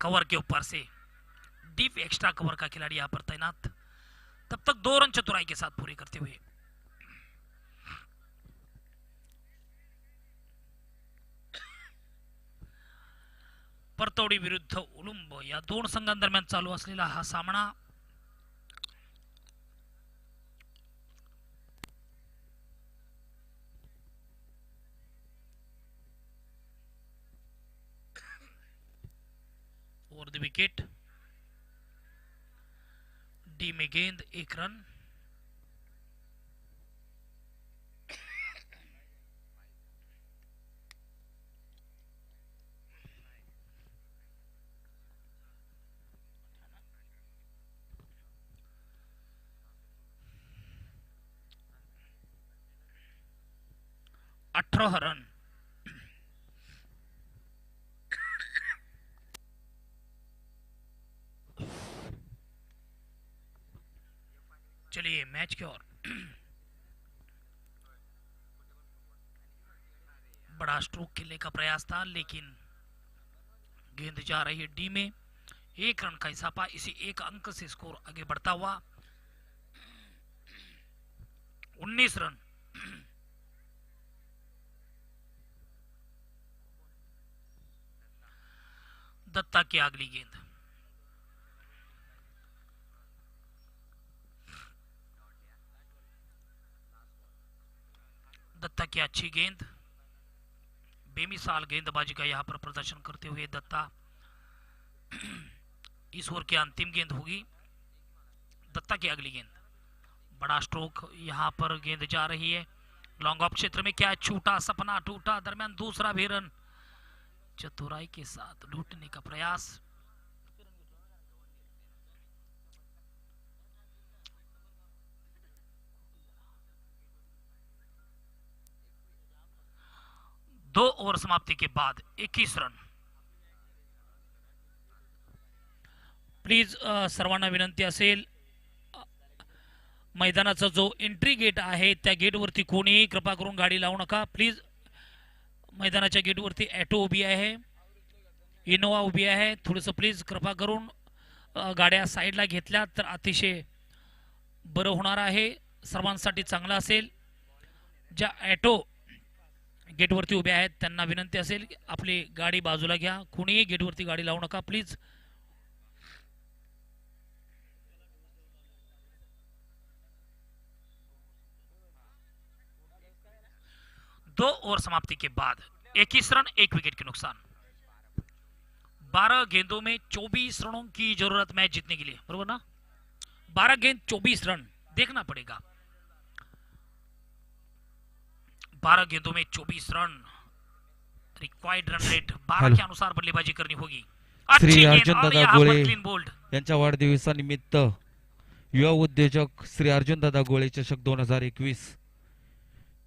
कवर के ऊपर से डीप एक्स्ट्रा कवर का खिलाड़ी यहां पर तैनात, तब तक 2 रन चतुराई के साथ पूरे करते हुए। परतौडी विरुद्ध उलुंब या दोन संघांदरम्यान चालू असलेला हा सामना ओवर द विकेट, डी में गेंद, 1 रन। अठारह रन। चलिए मैच की ओर। बड़ा स्ट्रोक खेलने का प्रयास था, लेकिन गेंद जा रही है डी में। 1 रन का इजाफा, इसी 1 अंक से स्कोर आगे बढ़ता हुआ 19 रन। दत्ता की अगली गेंद, दत्ता की अच्छी गेंद, बेमिसाल गेंदबाजी का यहां पर प्रदर्शन करते हुए दत्ता। इस ओवर की अंतिम गेंद होगी दत्ता की अगली गेंद। बड़ा स्ट्रोक, यहां पर गेंद जा रही है लॉन्ग ऑफ क्षेत्र में, क्या छूटा सपना टूटा, दरमियान दूसरा भी रन, चतुराई के साथ लूटने का प्रयास। 2 ओवर समाप्ति के बाद 21 रन। प्लीज सर्वांना विनंती असेल, मैदानाचा जो एंट्री गेट आहे त्या गेटवरती कोणीही कृपा करून गाडी लावू नका प्लीज। मैदानाच्या गेटवरती ॲटो उभी आहे, इनोवा उभी आहे, थोडंसं प्लीज कृपा करून गाड्या साईडला घेतल्या तर अतिशय बरं होणार आहे, सर्वांसाठी चांगलं असेल। ज्या ॲटो गेटवरती उभे आहेत त्यांना विनंती असेल की आपली गाडी बाजूला घ्या, कोणीही गेटवरती गाडी लावू नका प्लीज। दो ओवर समाप्ति के बाद 21 रन 1 विकेट के नुकसान। 12 गेंदों में 24 रनों की जरूरत मैच जीतने के लिए, बरोबर ना? 12 गेंद 24 रन, देखना पड़ेगा। 12 गेंदों में 24 रन, रिक्वायर्ड रन रेट 12 के अनुसार बल्लेबाजी करनी होगी। श्री अर्जुन दादा गोळे क्लीन बोल्ड। यांच्या वाढदिवसानिमित्त युवा उद्योजक श्री अर्जुन दादा गोळे चषक 2021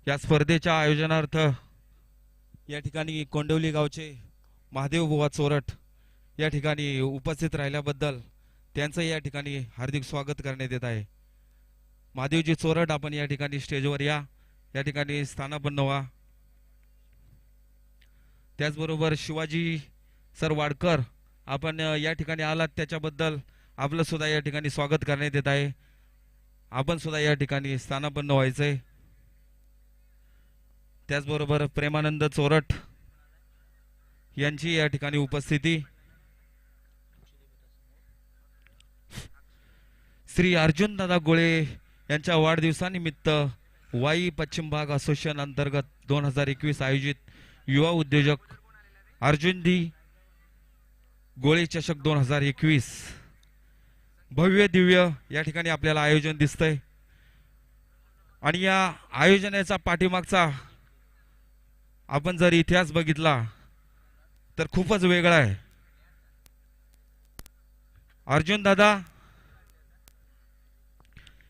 या स्पर्धेच्या आयोजनार्थ या ठिकाणी कोंडवली गावचे महादेव बुवा चोरट या ठिकाणी उपस्थित राहिल्याबद्दल त्यांचं या ठिकाणी हार्दिक स्वागत करण्यात येत आहे। महादेवजी चोरट, आपण या ठिकाणी स्टेजवर या ठिकाणी स्थानापन्न व्हा। त्याचबरोबर शिवाजी सर वाडकर, आपण या ठिकाणी आलात त्याच्याबद्दल आपलं सुद्धा या ठिकाणी स्वागत करण्यात येत आहे। आपण सुद्धा या ठिकाणी स्थानापन्न व्हायचंय। त्याचबरोबर प्रेमानंद चोरट यांची या ठिकाणी उपस्थिती। श्री अर्जुन दादा गोळे यांच्या वाढदिवसानिमित्त वाई पश्चिम भाग असोसिएशन अंतर्गत 2021 आयोजित युवा उद्योजक अर्जुन दी गोळे चषक 2021 भव्य दिव्य या ठिकाणी आपल्याला आयोजन दिसतंय। आणि या आयोजनाचा पाठीमागचा आपण जर इतिहास बघितला तर खूपच वेगळा आहे। अर्जुन दादा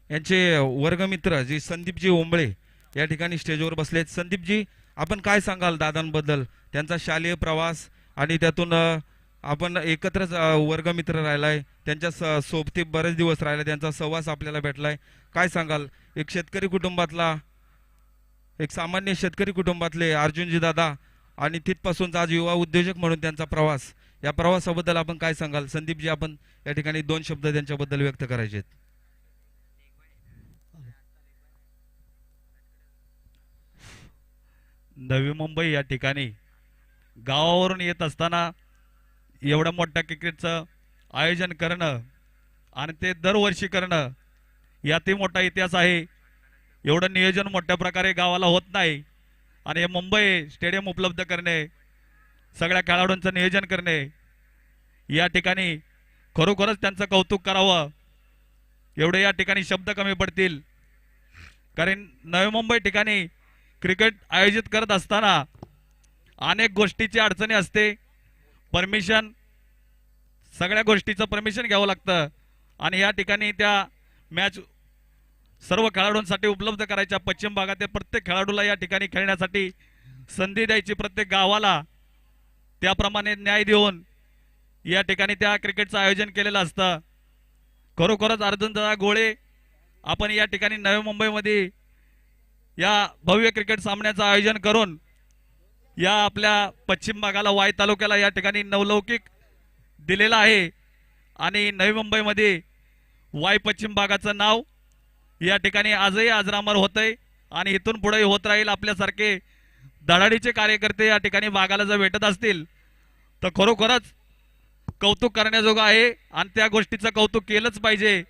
यांचे वर्गमित्र जी संदीपजी ओंबळे या ठिकाणी स्टेजवर बसलेत। संदीपजी, आपण काय सांगाल दादांबद्दल, त्यांचा शालेय प्रवास आणि त्यातून आपण एकत्रच वर्गमित्र राहिलाय, त्यांच्या सोबती बरेच दिवस राहिले, त्यांचा सहवास आपल्याला भेटलाय, काय सांगाल? एक शेतकरी कुटुंबातला, एक सामान्य शेतकरी कुटुंबातले अर्जुनजी दादा आणि तिथपासून आज युवा उद्योजक म्हणून त्यांचा प्रवास, या प्रवासाबद्दल आपण काय सांगाल? संदीपजी, आपण या ठिकाणी 2 शब्द त्यांच्याबद्दल व्यक्त करायचे आहेत। नवी मुंबई या ठिकाणी गावावरून येत असताना एवढ्या मोठ्या क्रिकेटचं आयोजन करणं आणि ते दरवर्षी करणं यातही मोठा इतिहास आहे। एवढं नियोजन मोठ्या प्रकारे गावाला होत नाही आणि हे मुंबई स्टेडियम उपलब्ध करणे, सगळ्या खेळाडूंचं नियोजन करणे, या ठिकाणी खरोखरच त्यांचं कौतुक करावं, एवढे या ठिकाणी शब्द कमी पडतील। कारण नवी मुंबई ठिकाणी क्रिकेट आयोजित करत असताना अनेक गोष्टीची अडचणी असते, परमिशन, सगळ्या गोष्टीचं परमिशन घ्यावं लागतं आणि या ठिकाणी त्या मॅच सर्व खेळाडूंसाठी उपलब्ध करायच्या, पश्चिम भागातील प्रत्येक खेळाडूला या ठिकाणी खेळण्यासाठी संधी द्यायची, प्रत्येक गावाला त्याप्रमाणे न्याय देऊन या ठिकाणी त्या क्रिकेटचं आयोजन केलेलं असतं। खरोखरच अर्जुनदादा गोळे, आपण या ठिकाणी नवी मुंबईमध्ये या भव्य क्रिकेट सामन्याचं आयोजन करून या आपल्या पश्चिम भागाला, वाई तालुक्याला या ठिकाणी नवलौकिक दिलेला आहे आणि नवी मुंबईमध्ये वाई पश्चिम भागाचं नाव या ठिकाणी आजही अजरामर होतंय आणि इथून पुढे होत राहील। आपल्यासारखे धडाडीचे कार्यकर्ते या ठिकाणी भागाला जर भेटत असतील तर खरोखरच कौतुक करण्याजोगं आहे आणि त्या गोष्टीचं कौतुक केलंच पाहिजे।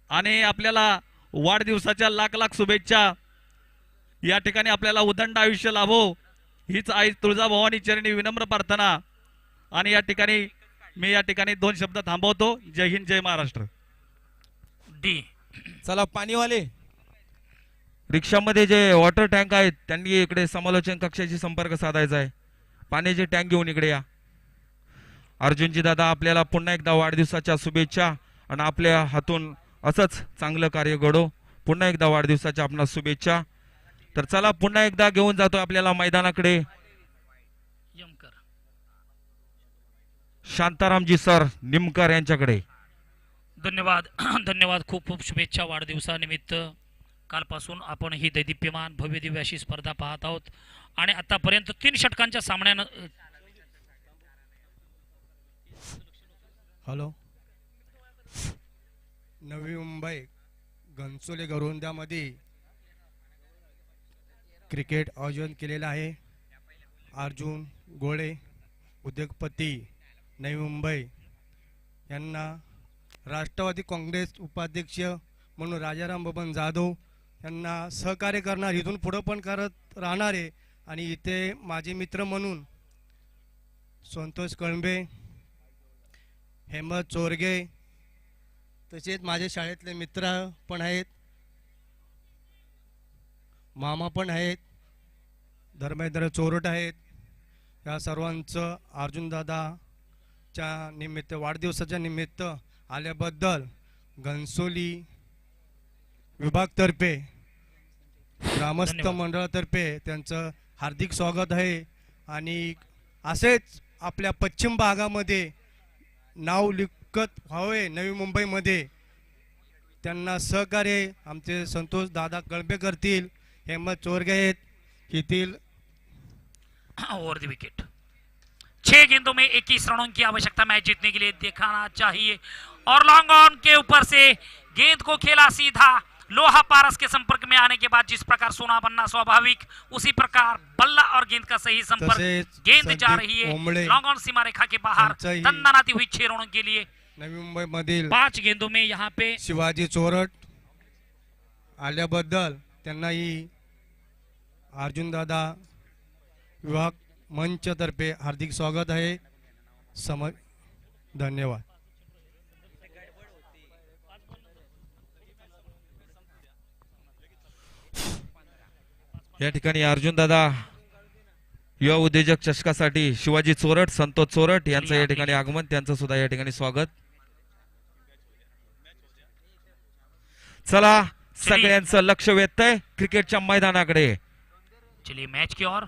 आणि आपल्याला वाढदिवसाच्या लाख लाख शुभेच्छा। या ठिकाणी आपल्याला उदंड आयुष्य लाभो हीच आई तुळजाभवानी चरणी विनम्र प्रार्थना। आणि या ठिकाणी मी या ठिकाणी 2 शब्द थांबवतो। जय हिंद, जय महाराष्ट्र। डी चला, पाणीवाले रिक्षामध्ये जे वॉटर टँक आहेत त्यांनी इकडे समालोचन कक्षाशी संपर्क साधायचा आहे। पाण्याचे टँक घेऊन इकडे या। अर्जुनजी दादा, आपल्याला पुन्हा एकदा वाढदिवसाच्या शुभेच्छा आणि आपल्या हातून असंच चांगलं कार्य घडो। पुन्हा एकदा वाढदिवसाच्या आपणास शुभेच्छा। तर चला, पुन्हा एकदा घेऊन जातो आपल्याला मैदानाकडे शांतारामजी सर निमकर यांच्याकडे. धन्यवाद धन्यवाद. खूप खूप शुभेच्छा वाढदिवसानिमित्त. कालपासून आपण ही दैदिप्यमान भव्य दिव्य अशी स्पर्धा पाहत आहोत आणि आतापर्यंत 3 षटकांच्या सामन्यानं हॅलो. नवी मुंबई घनसोली गरुंद्यामध्ये क्रिकेट आयोजन केलेलं आहे. अर्जुन गोळे उद्योगपती नवी मुंबई यांना राष्ट्रवादी काँग्रेस उपाध्यक्ष म्हणून राजाराम बबन जाधव यांना सहकार्य करणार, इथून पुढं पण करत राहणार आहे. आणि इथे माझे मित्र म्हणून संतोष कळंबे, हेमंत चोरगे, तसेच माझे शाळेतले मित्र पण आहेत, मामा पण आहेत, धर्मेंद्र चोरट आहेत. या सर्वांचं अर्जुनदादाच्या निमित्त वाढदिवसाच्या निमित्त आल्याबद्दल घनसोली विभागतर्फे ग्रामस्थ धन्यवाद. मंडळातर्फे त्यांचं हार्दिक स्वागत आहे. आणि असेच आपल्या पश्चिम भागामध्ये नाव लिखत व्हावे नवी मुंबईमध्ये, त्यांना सहकार्य आमचे संतोष दादा कळंबे करतील, हेमंत चोरगे आहेत. येथील ओवर द विकेट. 6 गेंदों में 21 रनों की आवश्यकता मैच जीतने के लिए दिखाना चाहिए और लॉन्ग ऑन के ऊपर से गेंद को खेला सीधा. लोहा पारस के संपर्क में आने के बाद जिस प्रकार सोना बनना स्वाभाविक, उसी प्रकार बल्ला और गेंद का सही संपर्क. तसेच गेंद जा संदीप रही है ओंबळे लॉन्ग ऑन सीमा रेखा के बाहर, यांचाही तन्नाती हुई 6 रनों के लिए. नवी मुंबईमधील 5 गेंदों में यहाँ पे शिवाजी चोरट आल्याबद्दल त्यांनाही अर्जुनदादा विभाग मंचतर्फे हार्दिक स्वागत आहे. धन्यवाद. या ठिकाणी अर्जुनदादा युवा उद्योजक चषकासाठी शिवाजी चोरट, संतोष चोरट यांचं या ठिकाणी आगमन, त्यांचं सुद्धा या ठिकाणी स्वागत. चला सगळ्यांचं लक्ष वेधतंय क्रिकेटच्या मैदानाकडे. चलिए मैच की ओर.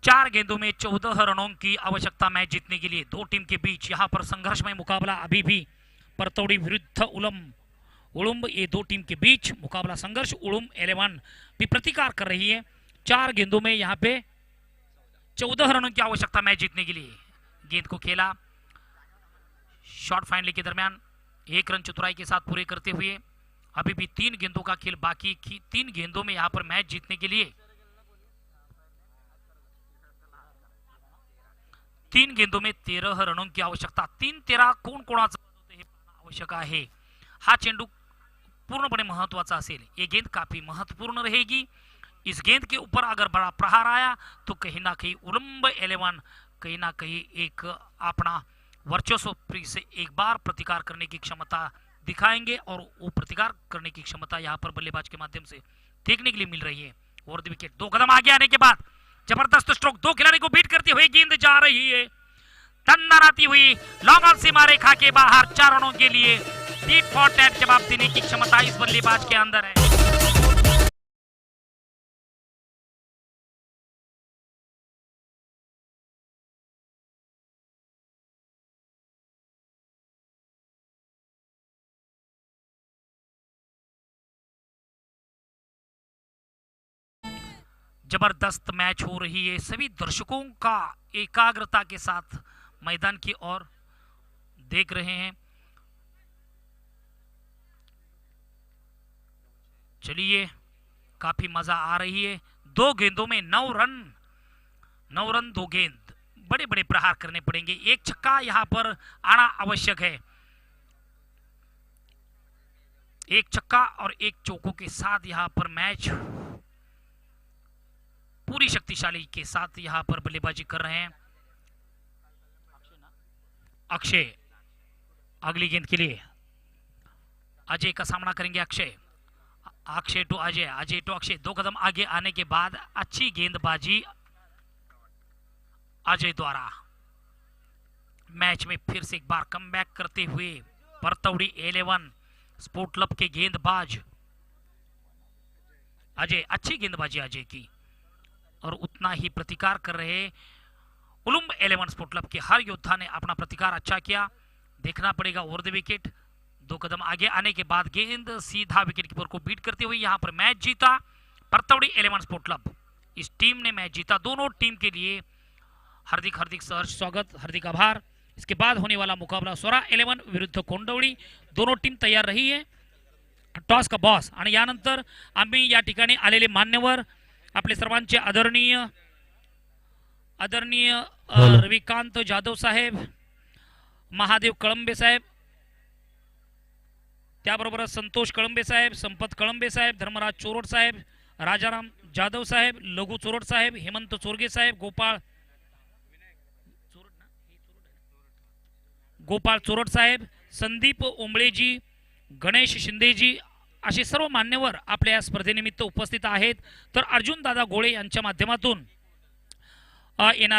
4 गेंदों में 14 रनों की आवश्यकता मैच जीतने के लिए. 2 टीम के बीच यहाँ पर संघर्षमय मुकाबला अभी भी. परतौड़ी विरुद्ध उलुम्ब, ये 2 टीम के बीच मुकाबला संघर्ष. उलुम्ब 11 भी प्रतिकार कर रही है. 4 गेंदों में यहाँ पे 14 रनों की आवश्यकता मैच जीतने के लिए. गेंद को खेला शॉर्ट फाइनली के दरमियान 1 रन चतुराई के साथ पूरे करते हुए. अभी भी 3 गेंदों का खेल बाकी. 3 गेंदों में यहाँ पर मैच जीतने के लिए 3 गेंदों में 13 रनों की आवश्यकता. 3-13 कोण कोणाचं हे पाहणं आवश्यक आहे. हा चेंडू पूर्णपणे महत्वाचा असेल. ये गेंद काफी महत्वपूर्ण रहेगी. इस गेंद के ऊपर अगर बड़ा प्रहार आया तो कहीं ना कहीं उलम्ब 11 कहीं ना कहीं एक अपना वर्चस्व से एक बार प्रतिकार करने की क्षमता दिखाएंगे और वो प्रतिकार करने की क्षमता यहाँ पर बल्लेबाज के माध्यम से देखने के लिए मिल रही है. ओवर द विकेट 2 कदम आगे आने के बाद जबरदस्त स्ट्रोक, 2 खिलाड़ी को बीट करते हुए गेंद जा रही है तन्नाती हुई लॉन्ग ऑन सीमा रेखा के बाहर. 4 रनों के लिए टीट फॉर टैट जवाब देने की क्षमता इस बल्लेबाज के अंदर है. जबरदस्त मैच हो रही है. सभी दर्शकों का एकाग्रता के साथ मैदान की ओर देख रहे हैं. चलिए काफी मजा आ रही है. 2 गेंदों में 9 रन 2 गेंद. बड़े बड़े प्रहार करने पड़ेंगे. 1 छक्का यहां पर आना आवश्यक है. 1 छक्का और 1 चौकों के साथ यहां पर मैच पूरी शक्तिशाली के साथ यहां पर बल्लेबाजी कर रहे हैं. अक्षय अगली गेंद के लिए अजय का सामना करेंगे. Akshay to Ajay to Akshay. 2 कदम आगे आने के बाद अच्छी गेंदबाजी अजय द्वारा. मैच में फिर से एक बार कमबैक करते हुए परतौड़ी 11 स्पोर्ट क्लब के गेंदबाज अजय. अच्छी गेंदबाजी अजय की और उतना ही प्रतिकार कर रहे उलुम्ब 11 स्पोर्ट क्लब के हर योद्धा ने अपना प्रतिकार अच्छा किया। देखना पड़ेगा ओवर द विकेट, 2 कदम आगे आने के बाद गेंद सीधा विकेट कीपर को बीट करते हुए यहाँ पर मैच जीता परतौड़ी 11 स्पोर्ट क्लब। इस टीम ने मैच जीता। दोनों टीम के लिए हार्दिक हार्दिक सहर्ष स्वागत, हार्दिक आभार। इसके बाद होने वाला मुकाबला स्वरा 11 विरुद्ध कोंडवळी। दोनों टीम तयार रही है। टॉस का बॉस आणि यानंतर आम्ही या ठिकाणी आलेले मान्यवर आपले सर्वांचे आदरणीय रविकांत जाधव साहेब, महादेव कळंबे साहेब, त्याबरोबर संतोष कळंबे साहेब, संपत कळंबे साहेब, धर्मराज चोरड साहेब, राजाराम जाधव साहेब, लघु चोरड साहेब, हेमंत चोरगे साहेब, गोपाळ चोरड साहेब, संदीप ओंबळेजी, गणेश शिंदेजी असे सर्व मान्यवर आपल्या स्पर्धेनिमित्त उपस्थित आहेत। तर अर्जुन दादा गोळे यांच्या माध्यमातून येणारा